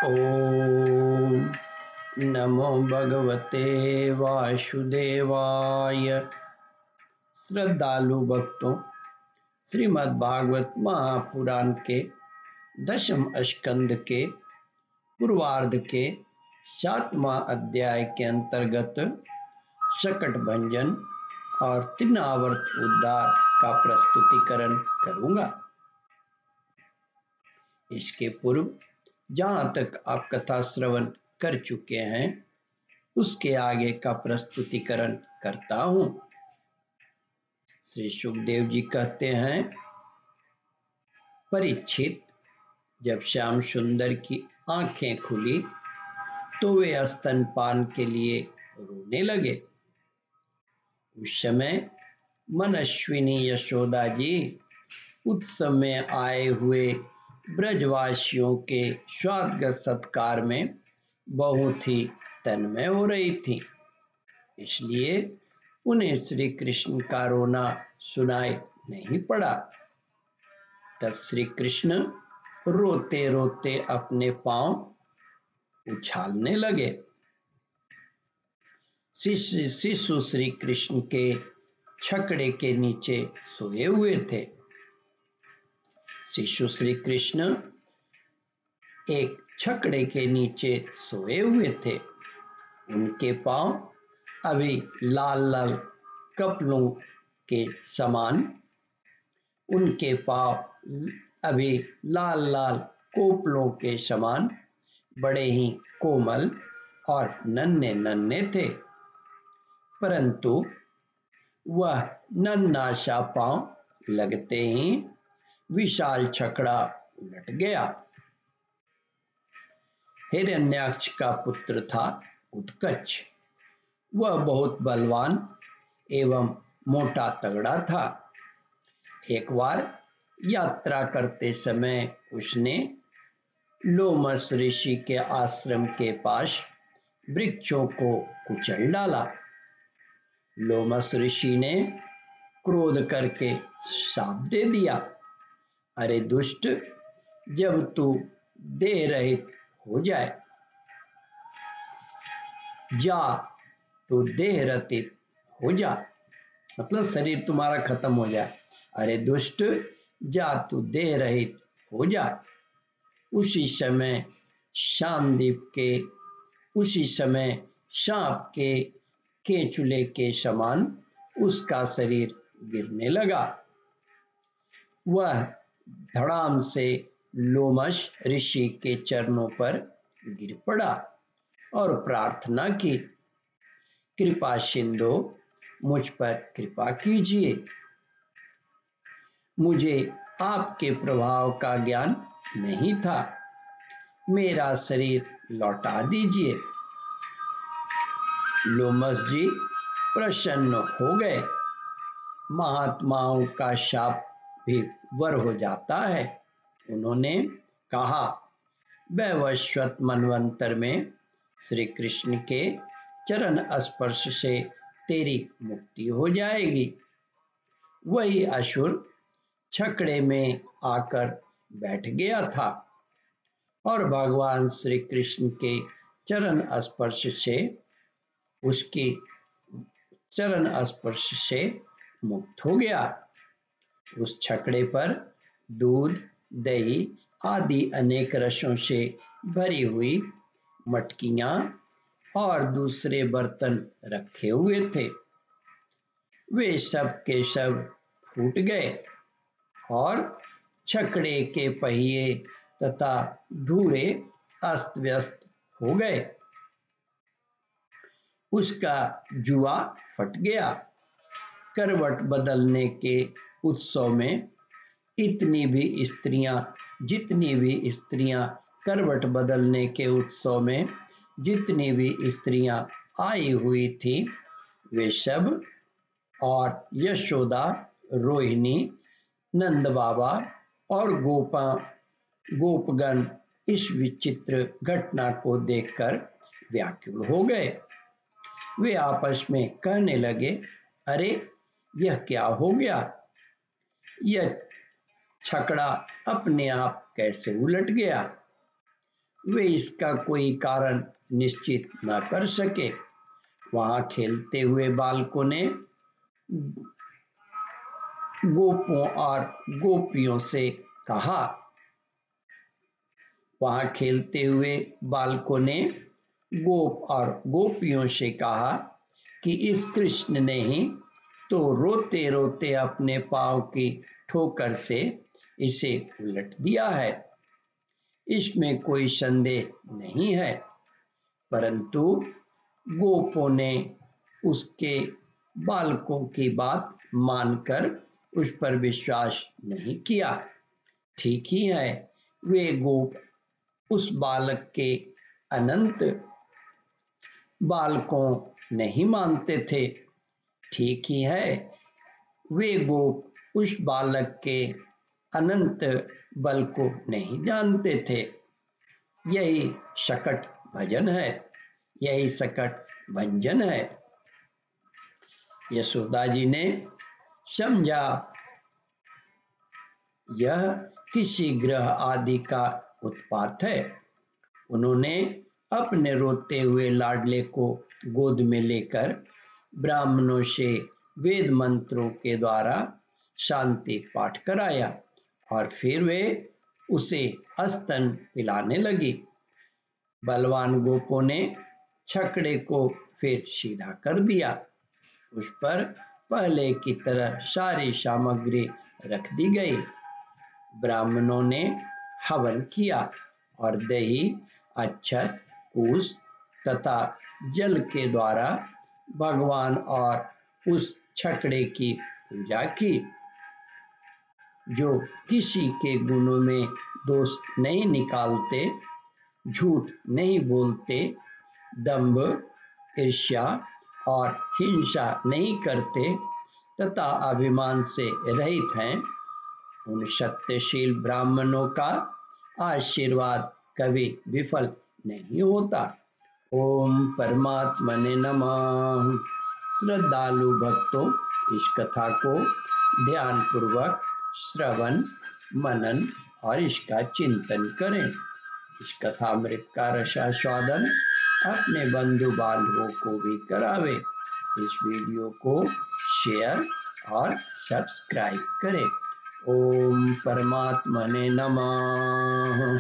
ओम नमो भगवते वासुदेवाय। श्रद्धालु भक्तों, श्रीमद् भागवत महापुराण के दशम स्कंद के पूर्वार्ध के 7वां अध्याय के अंतर्गत शकट भंजन और तिनावर्त उद्धार का प्रस्तुतिकरण करूंगा। इसके पूर्व जहां तक आप कथा श्रवण कर चुके हैं उसके आगे का प्रस्तुतिकरण करता हूं। श्री सुखदेव जी कहते हैं, परीक्षित, जब श्याम सुंदर की आंखें खुली तो वे स्तनपान के लिए रोने लगे। उस समय मनस्विनी यशोदा जी उत्सव में आए हुए ब्रजवासियों के स्वागत सत्कार में बहुत ही तन्मय हो रही थी, इसलिए उन्हें श्री कृष्ण का रोना सुनाई नहीं पड़ा। तब श्री कृष्ण रोते रोते अपने पांव उछालने लगे। शिशु श्री कृष्ण के छकड़े के नीचे सोए हुए थे। शिशु श्री कृष्ण एक छकड़े के नीचे सोए हुए थे। उनके पांव अभी लाल लाल कपलों के समान, उनके पांव अभी लाल लाल कोपलों के समान बड़े ही कोमल और नन्हे नन्हे थे, परंतु वह नन्हा सा पांव लगते ही विशाल छकड़ा उलट गया। हिरण्याक्ष का पुत्र था उत्कच। वह बहुत बलवान एवं मोटा तगड़ा था। एक बार यात्रा करते समय उसने लोमस ऋषि के आश्रम के पास वृक्षों को कुचल डाला। लोमस ऋषि ने क्रोध करके शाप दे दिया, अरे दुष्ट, जब तू देह रहित हो जाए, जा तो देह रहित हो जा, मतलब शरीर तुम्हारा खत्म हो जाए। अरे दुष्ट, जा तू देह रहित हो जा। उसी समय सांप के केंचुले के समान उसका शरीर गिरने लगा। वह धड़ाम से लोमश ऋषि के चरणों पर गिर पड़ा और प्रार्थना की, कृपा सिंधु, मुझ पर कृपा कीजिए, मुझे आपके प्रभाव का ज्ञान नहीं था, मेरा शरीर लौटा दीजिए। लोमस जी प्रसन्न हो गए। महात्माओं का शाप भी वर हो जाता है। उन्होंने कहा, वैवस्वत मनवंतर में श्री कृष्ण के चरण स्पर्श से तेरी मुक्ति हो जाएगी। वही असुर छकड़े में आकर बैठ गया था और भगवान श्री कृष्ण के चरण स्पर्श से मुक्त हो गया। उस छकड़े पर दूध, दही आदि अनेक रसों से भरी हुई मटकियां और दूसरे बर्तन रखे हुए थे। वे सब के सब फूट गए और छकड़े के पहिए तथा धूरे अस्त व्यस्त हो गए। उसका जुआ फट गया। करवट बदलने के उत्सव में जितनी भी स्त्रियां करवट बदलने के उत्सव में जितनी भी स्त्रियां आई हुई थी, वे सब और यशोदा, रोहिणी, नंद बाबा और गोपगण इस विचित्र घटना को देखकर व्याकुल हो गए। वे आपस में कहने लगे, अरे यह क्या हो गया? यह छकड़ा अपने आप कैसे उलट गया? वे इसका कोई कारण निश्चित न कर सके। वहां खेलते हुए बालकों ने गोपों और गोपियों से कहा वहां खेलते हुए बालकों ने गोप और गोपियों से कहा कि इस कृष्ण ने ही तो रोते रोते अपने पांव की ठोकर से इसे उलट दिया है। इसमें कोई संदेह नहीं है, परंतु गोपों ने उसके बालकों की बात मानकर उस पर विश्वास नहीं किया। ठीक ही है, वे गोप उस बालक के अनंत बालकों नहीं मानते थे। ठीक ही है, वे गोप उस बालक के अनंत बल को नहीं जानते थे। यही शकट भजन है, यही सकट भंजन है। यशोदा जी ने समझा यह किसी ग्रह आदि का उत्पात है। उन्होंने अपने रोते हुए लाडले को गोद में लेकर ब्राह्मणों से वेद मंत्रों के द्वारा शांति पाठ कराया और फिर वे उसे स्तन पिलाने लगी। बलवान गोपों ने छकड़े को फिर सीधा कर दिया। उस पर पहले की तरह सारी सामग्री रख दी गई। ब्राह्मणों ने हवन किया और दही, अक्षत, कुश तथा जल के द्वारा भगवान और उस छकड़े की पूजा की। जो किसी के गुणों में दोष नहीं निकालते, झूठ नहीं बोलते, दंभ, ईर्ष्या और हिंसा नहीं करते तथा अभिमान से रहित हैं, उन सत्यशील ब्राह्मणों का आशीर्वाद कभी विफल नहीं होता। ओम परमात्मने नमः। श्रद्धालु भक्तों, इस कथा को ध्यान पूर्वक श्रवण, मनन और इसका चिंतन करें। इस कथामृत का रसास्वादन अपने बंधु बांधवों को भी करावे। इस वीडियो को शेयर और सब्सक्राइब करें। ओम परमात्मने नमः।